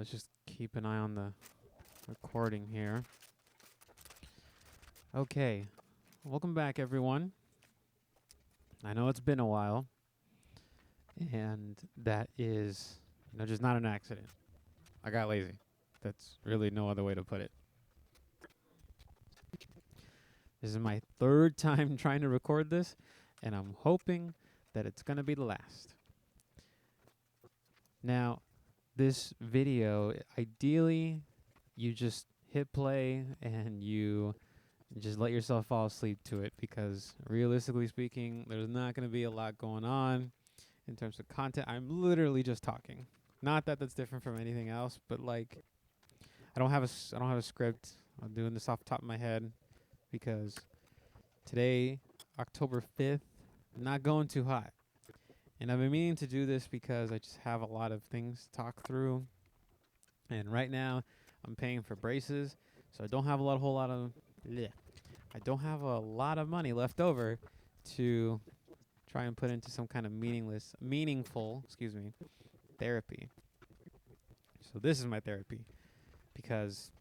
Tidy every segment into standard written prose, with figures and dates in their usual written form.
let's just keep an eye on the recording here. Okay, welcome back, everyone. I know it's been a while, and that is, just not an accident. I got lazy. That's really no other way to put it. This is my third time trying to record this, and I'm hoping that it's going to be the last. Now, this video, ideally, you just hit play and you just let yourself fall asleep to it, because realistically speaking, there's not going to be a lot going on in terms of content. I'm literally just talking. Not that that's different from anything else, but like I don't have a script. I'm doing this off the top of my head because today, October 5th, not going too hot. And I've been meaning to do this because I just have a lot of things to talk through. And right now, I'm paying for braces, so I don't have I don't have a lot of money left over to try and put into some kind of meaningful, therapy. So this is my therapy, because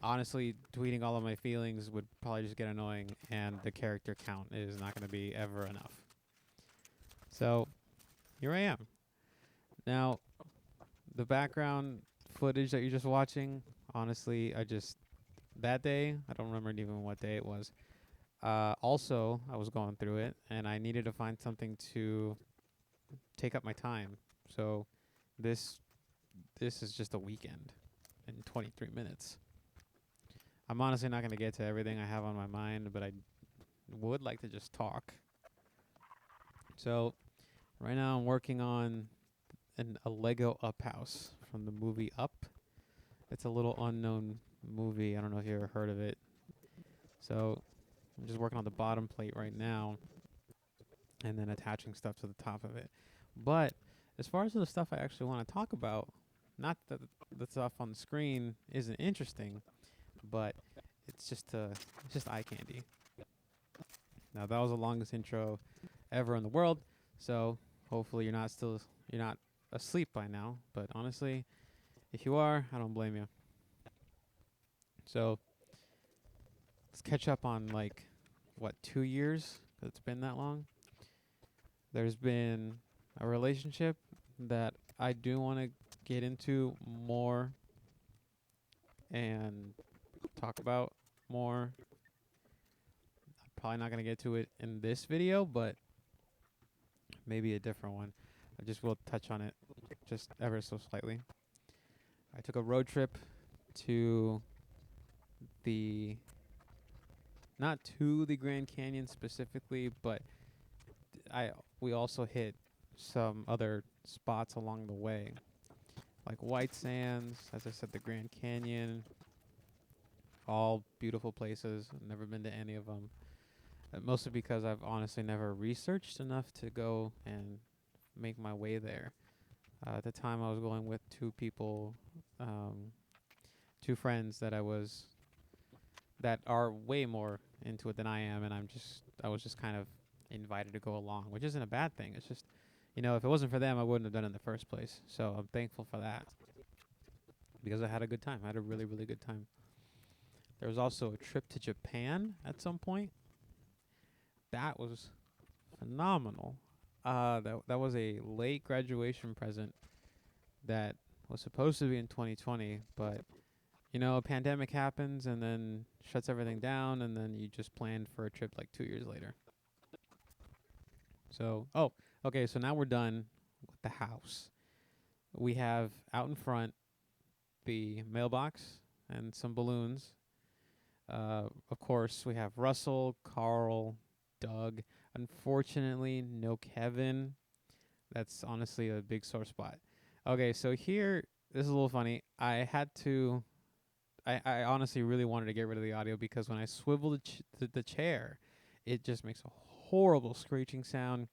honestly, tweeting all of my feelings would probably just get annoying, and the character count is not going to be ever enough. So here I am. Now, the background footage that you're just watching, honestly, that day, I don't remember even what day it was. Also, I was going through it, and I needed to find something to take up my time. So this is just a weekend in 23 minutes. I'm honestly not going to get to everything I have on my mind, but I would like to just talk. So right now I'm working on a Lego Up house from the movie Up. It's a little unknown movie. I don't know if you ever heard of it. So I'm just working on the bottom plate right now and then attaching stuff to the top of it. But as far as the stuff I actually want to talk about, not that the stuff on the screen isn't interesting, but it's just eye candy. Now, that was the longest intro ever in the world, so hopefully you're not asleep by now. But honestly, if you are, I don't blame you. So let's catch up on 2 years, 'cause it's been that long. There's been a relationship that I do want to get into more and talk about more. I'm probably not going to get to it in this video, but maybe a different one. I just will touch on it just ever so slightly. I took a road trip to not to the Grand Canyon specifically, but we also hit some other spots along the way, like White Sands, as I said, the Grand Canyon. All beautiful places. I've never been to any of them. Mostly because I've honestly never researched enough to go and make my way there. At the time, I was going with two people, two friends that are way more into it than I am, and I was just kind of invited to go along, which isn't a bad thing. It's just, if it wasn't for them, I wouldn't have done it in the first place. So I'm thankful for that, because I had a good time. I had a really, really good time. There was also a trip to Japan at some point. That was phenomenal. That was a late graduation present that was supposed to be in 2020, but a pandemic happens and then shuts everything down, and then you just planned for a trip 2 years later. So, okay, so now we're done with the house. We have out in front the mailbox and some balloons. Of course, we have Russell, Carl, Doug. Unfortunately, no Kevin. That's honestly a big sore spot. Okay, so here, this is a little funny. I honestly really wanted to get rid of the audio, because when I swivel the chair, it just makes a horrible screeching sound.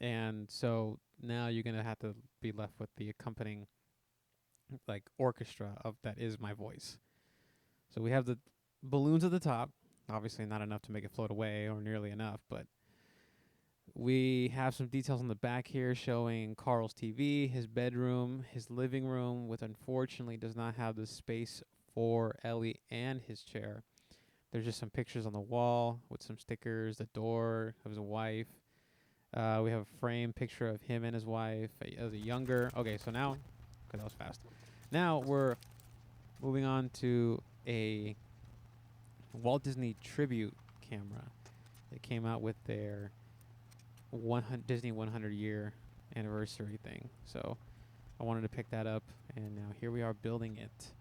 And so now you're going to have to be left with the accompanying orchestra of that is my voice. So we have the balloons at the top. Obviously not enough to make it float away, or nearly enough, but We have some details on the back here showing Carl's TV, his bedroom, his living room, which unfortunately does not have the space for Ellie and his chair. There's just some pictures on the wall with some stickers, the door of his wife. We have a frame picture of him and his wife as a younger. Okay, so now, okay, that was fast. Now we're moving on to a Walt Disney tribute camera that came out with their Disney 100 year anniversary thing. So I wanted to pick that up, and now here we are building it.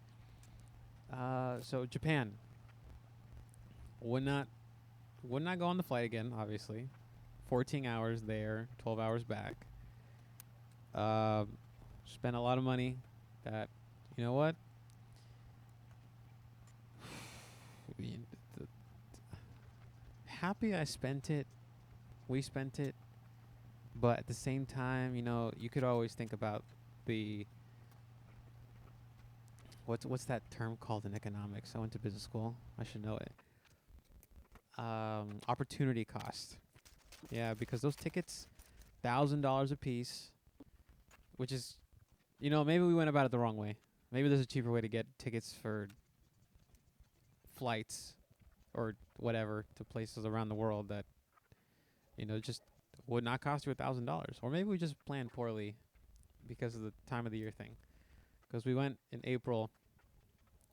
So Japan would not go on the flight again, obviously. 14 hours there, 12 hours back. Spent a lot of money. That, you know what? Happy I spent it. We spent it. But at the same time, you know, you could always think about the what's that term called in economics? I went to business school. I should know it. Opportunity cost. Yeah, because those tickets, $1,000 a piece, which is, you know, maybe we went about it the wrong way. Maybe there's a cheaper way to get tickets for flights or whatever to places around the world that, you know, just would not cost you $1,000. Or maybe we just planned poorly because of the time of the year thing. Because we went in April,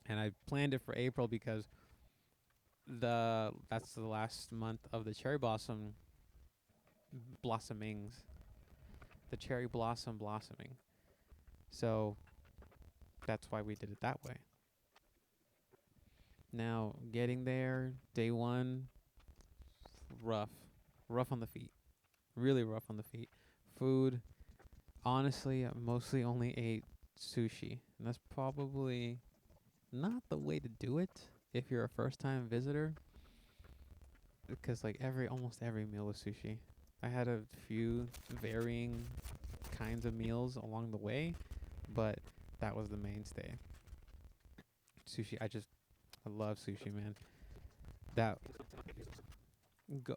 and I planned it for April because that's the last month of the cherry blossomings. The cherry blossoming. So that's why we did it that way. Now, getting there, day one, rough on the feet. Really rough on the feet. Food, honestly, I mostly only ate sushi. And that's probably not the way to do it if you're a first-time visitor. Because, like, almost every meal was sushi. I had a few varying kinds of meals along the way, but that was the mainstay. Sushi, I love sushi, man.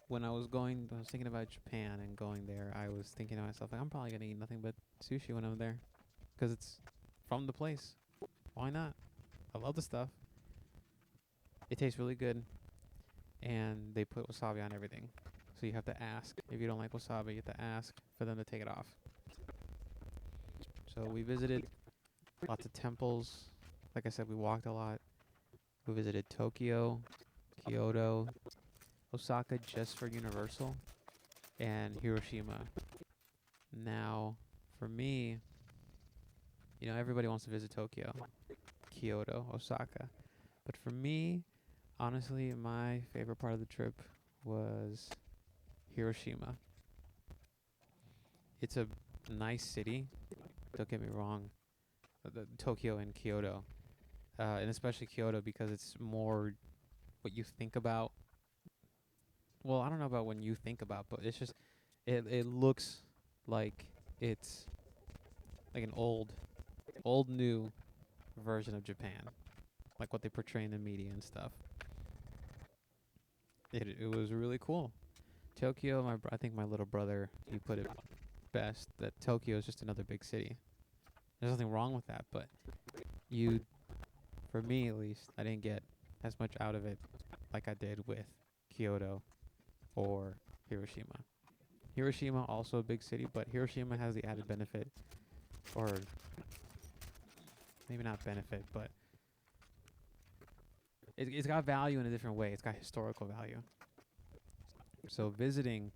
When I was thinking about Japan and going there, I was thinking to myself, like, I'm probably going to eat nothing but sushi when I'm there. Because it's from the place. Why not? I love the stuff. It tastes really good. And they put wasabi on everything. So you have to ask. If you don't like wasabi, you have to ask for them to take it off. So we visited lots of temples. Like I said, we walked a lot. We visited Tokyo, Kyoto, Osaka just for Universal, and Hiroshima. Now, for me, you know, everybody wants to visit Tokyo, Kyoto, Osaka. But for me, honestly, my favorite part of the trip was Hiroshima. It's a nice city. Don't get me wrong. Tokyo and Kyoto. And especially Kyoto because it's more what you think about. Well, I don't know about when you think about, but it's just, it looks like it's like an old new version of Japan. Like what they portray in the media and stuff. It was really cool. Tokyo, I think my little brother, he put it best, that Tokyo is just another big city. There's nothing wrong with that, but for me at least, I didn't get as much out of it like I did with Kyoto or Hiroshima. Hiroshima, also a big city, but Hiroshima has the added benefit, or maybe not benefit, but it's got value in a different way. It's got historical value. So visiting,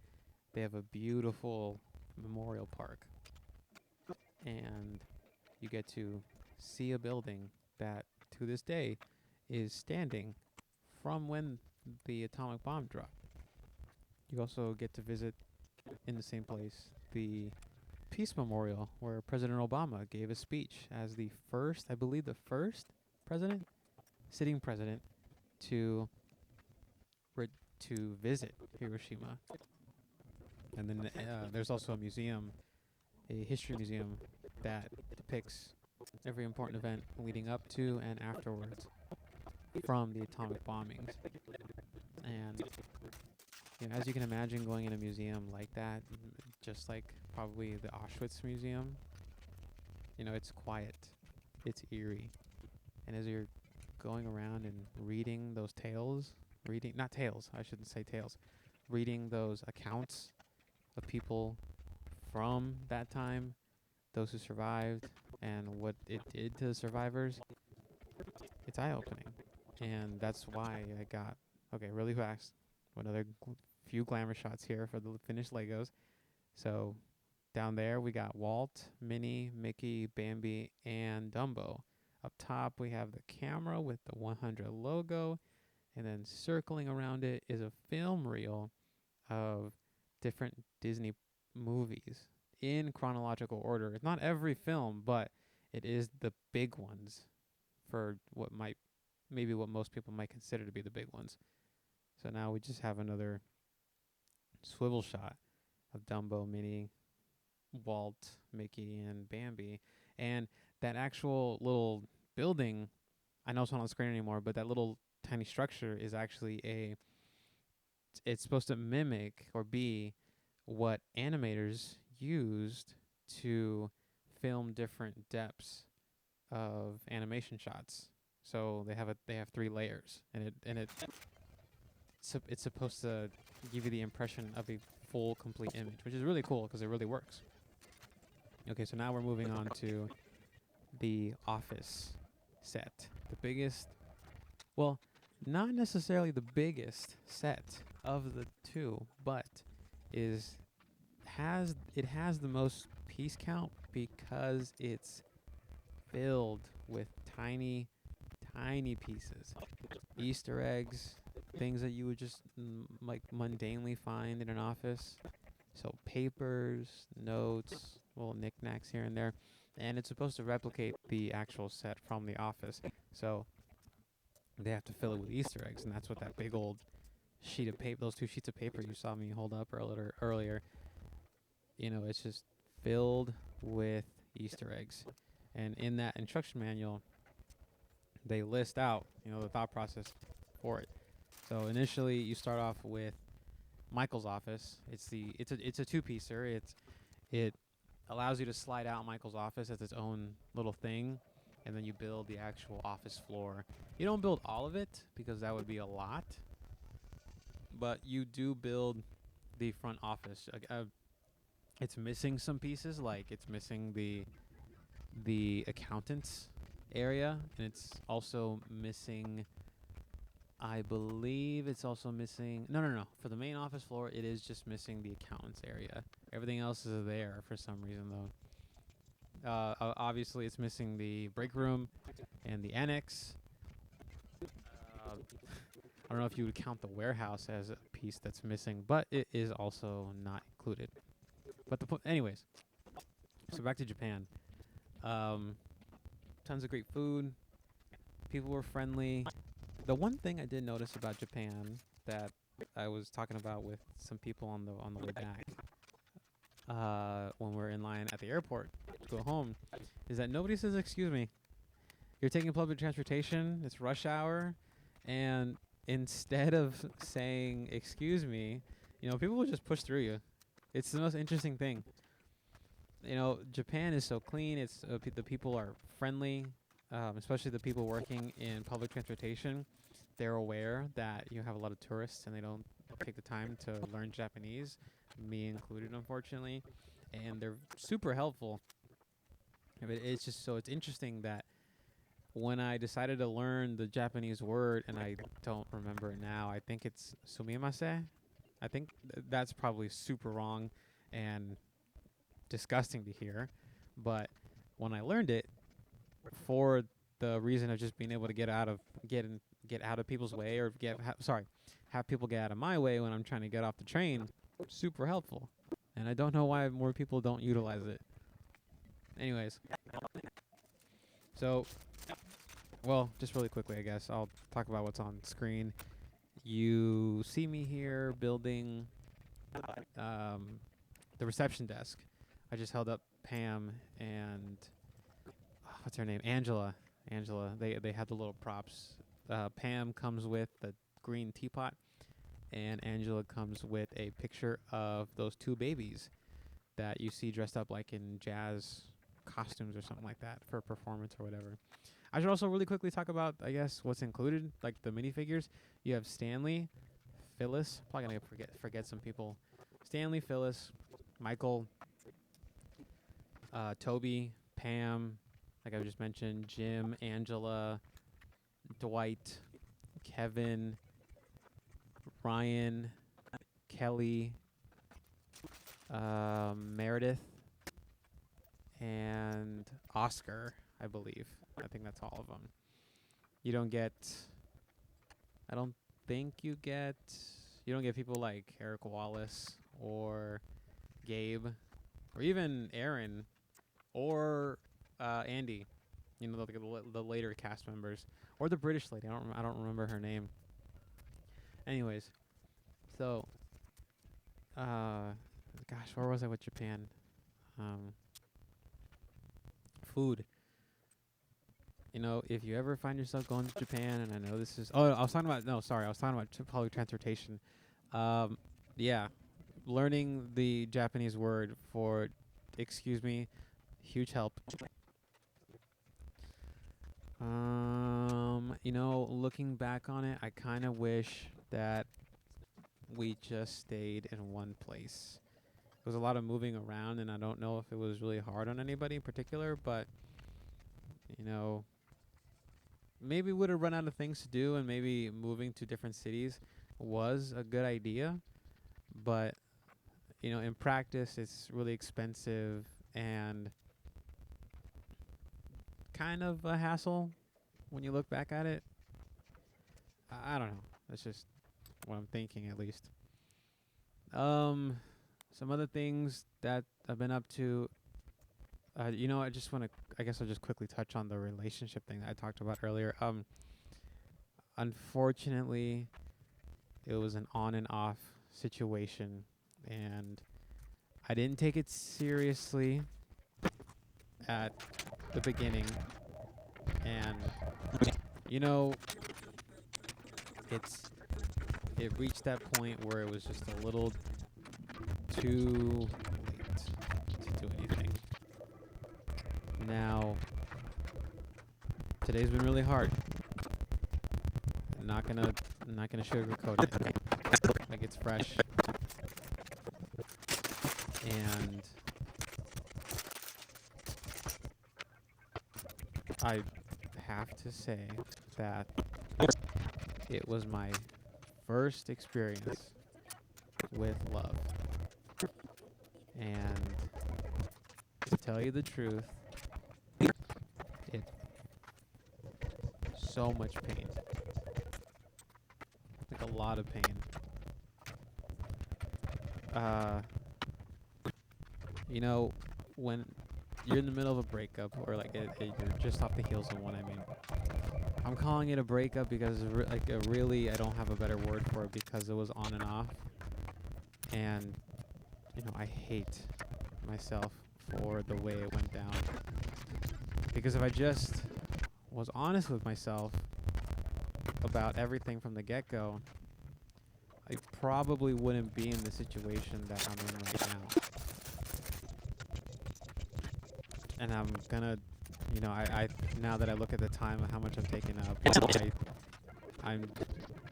they have a beautiful memorial park, and you get to see a building that to this day is standing from when the atomic bomb dropped. You also get to visit in the same place the Peace Memorial, where President Obama gave a speech as the first, I believe the first sitting president to visit Hiroshima. And then there's also a museum, a history museum, that depicts every important event leading up to and afterwards from the atomic bombings. And as you can imagine, going in a museum like that, just like probably the Auschwitz Museum, it's quiet, it's eerie, and as you're going around and reading those tales, reading not tales, I shouldn't say tales, reading those accounts of people from that time, those who survived, and what it did to the survivors, it's eye opening, and that's why I got really fast. Another few glamour shots here for the finished Legos. So down there we got Walt, Minnie, Mickey, Bambi, and Dumbo. Up top we have the camera with the 100 logo, and then circling around it is a film reel of different Disney movies in chronological order. It's not every film, but it is the big ones for what most people might consider to be the big ones. So now we just have another swivel shot of Dumbo, Minnie, Walt, Mickey, and Bambi. And that actual little building, I know it's not on the screen anymore, but that little tiny structure is actually it's supposed to mimic or be what animators used to film different depths of animation shots. So they have 3 layers, and it's supposed to give you the impression of a full complete image, which is really cool because it really works. Okay, so now we're moving on to the Office set. The biggest, well, not necessarily the biggest set of the two, but it has the most piece count because it's filled with tiny, tiny pieces, Easter eggs, things that you would just like mundanely find in an office. So papers, notes, little knickknacks here and there, and it's supposed to replicate the actual set from The Office. So they have to fill it with Easter eggs, and that's what that big old sheet of paper, those 2 sheets of paper you saw me hold up earlier, it's just filled with Easter eggs. And in that instruction manual, they list out, the thought process for it. So initially, you start off with Michael's office. It's a 2-piecer. It allows you to slide out Michael's office as its own little thing, and then you build the actual office floor. You don't build all of it because that would be a lot, but you do build the front office. It's missing some pieces, like it's missing the accountant's area, and it's also missing. I believe it's also missing. No. For the main office floor, it is just missing the accountant's area. Everything else is there for some reason, though. Obviously, it's missing the break room and the annex. I don't know if you would count the warehouse as a piece that's missing, but it is also not included. But anyways, so back to Japan. Tons of great food. People were friendly. The one thing I did notice about Japan that I was talking about with some people on the way back, when we're in line at the airport to go home, is that nobody says excuse me. You're taking public transportation. It's rush hour, and instead of saying excuse me, people will just push through you. It's the most interesting thing. Japan is so clean. It's the people are friendly, especially the people working in public transportation. They're aware that you have a lot of tourists and they don't take the time to learn Japanese, me included, unfortunately, and they're super helpful. But it's interesting that when I decided to learn the Japanese word, and I don't remember it now, I think it's sumimasen. I think that's probably super wrong and disgusting to hear, but when I learned it, for the reason of just being able to get out of people's way, or have people get out of my way when I'm trying to get off the train, super helpful. And I don't know why more people don't utilize it. Anyways, so, well, just really quickly, I guess I'll talk about what's on screen. You see me here building the reception desk. I just held up Pam and what's her name? Angela. They had the little props. Pam comes with the green teapot, and Angela comes with a picture of those two babies that you see dressed up like in jazz costumes or something like that for a performance or whatever. I should also really quickly talk about, I guess, what's included, like the minifigures. You have Stanley, Phyllis. Probably gonna forget some people. Stanley, Phyllis, Michael, Toby, Pam, like I just mentioned, Jim, Angela, Dwight, Kevin, Ryan, Kelly, Meredith, and Oscar, I believe. I think that's all of them. You don't get. I don't think you get. You don't get people like Eric Wallace or Gabe or even Aaron or Andy. You know, the later cast members or the British lady. I don't remember her name. Anyways, so gosh, where was I with Japan? Food. You know, if you ever find yourself going to Japan, and I know this is, I was talking about, no, sorry, I was talking about public transportation. Yeah, learning the Japanese word for, excuse me, huge help. You know, looking back on it, I kind of wish that we just stayed in one place. There was a lot of moving around, and I don't know if it was really hard on anybody in particular, but, you know, maybe would have run out of things to do, and maybe moving to different cities was a good idea. But, you know, in practice, it's really expensive and kind of a hassle when you look back at it. I don't know. That's just what I'm thinking, at least. Some other things that I've been up to. You know, I just want to. I guess I'll just quickly touch on the relationship thing that I talked about earlier. Unfortunately, it was an on and off situation, and I didn't take it seriously at the beginning. And you know, it reached that point where it was just a little too late to do anything. Now, today's been really hard. I'm not gonna sugarcoat it. Like, it's fresh. And I have to say that it was my first experience with love. And to tell you the truth, it's so much pain. Like a lot of pain. You know, when you're in the middle of a breakup, or like you're just off the heels of one, I mean, I'm calling it a breakup because really, I don't have a better word for it because it was on and off. And, you know, I hate myself for the way it went down. Because if I just was honest with myself about everything from the get-go, I probably wouldn't be in the situation that I'm in right now. And I'm gonna, you know, I now that I look at the time of how much I've taken up, I'm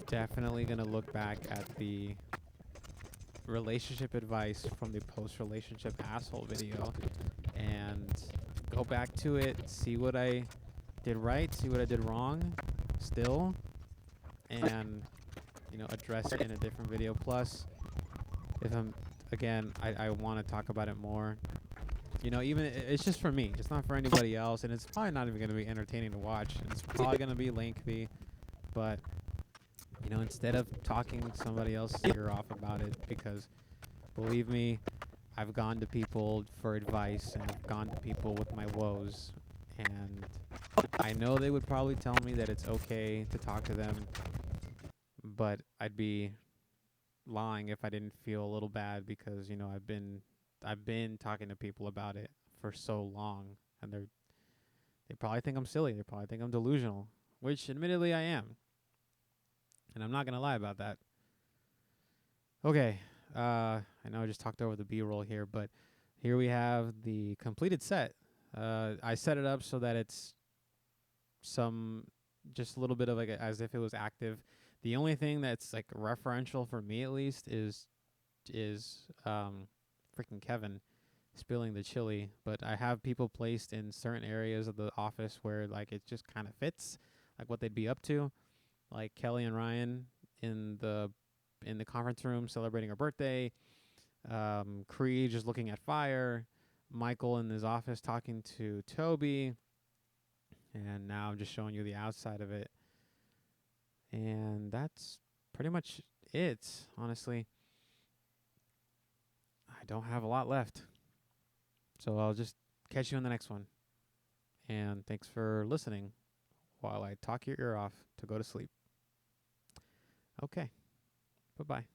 definitely gonna look back at the relationship advice from the post-relationship asshole video and go back to it, see what I did right, see what I did wrong still, and, you know, address it in a different video. Plus, if I'm, again, I want to talk about it more. You know, even it's just for me. It's not for anybody else, and it's probably not even going to be entertaining to watch. It's probably going to be lengthy, but, you know, instead of talking somebody else's ear off about it, because believe me, I've gone to people for advice, and I've gone to people with my woes, and I know they would probably tell me that it's okay to talk to them, but I'd be lying if I didn't feel a little bad because, you know, I've been talking to people about it for so long, and they probably think I'm silly. They probably think I'm delusional, which admittedly I am. And I'm not going to lie about that. Okay. I know I just talked over the B-roll here, but here we have the completed set. I set it up so that it's some just a little bit of like as if it was active. The only thing that's like referential for me at least is freaking Kevin spilling the chili, but I have people placed in certain areas of the office where like it just kind of fits like what they'd be up to, like Kelly and Ryan in the conference room celebrating her birthday, Creed just looking at fire, Michael in his office talking to Toby, and now I'm just showing you the outside of it. And that's pretty much it, honestly. I don't have a lot left. So I'll just catch you in the next one. And thanks for listening while I talk your ear off to go to sleep. Okay. Bye-bye.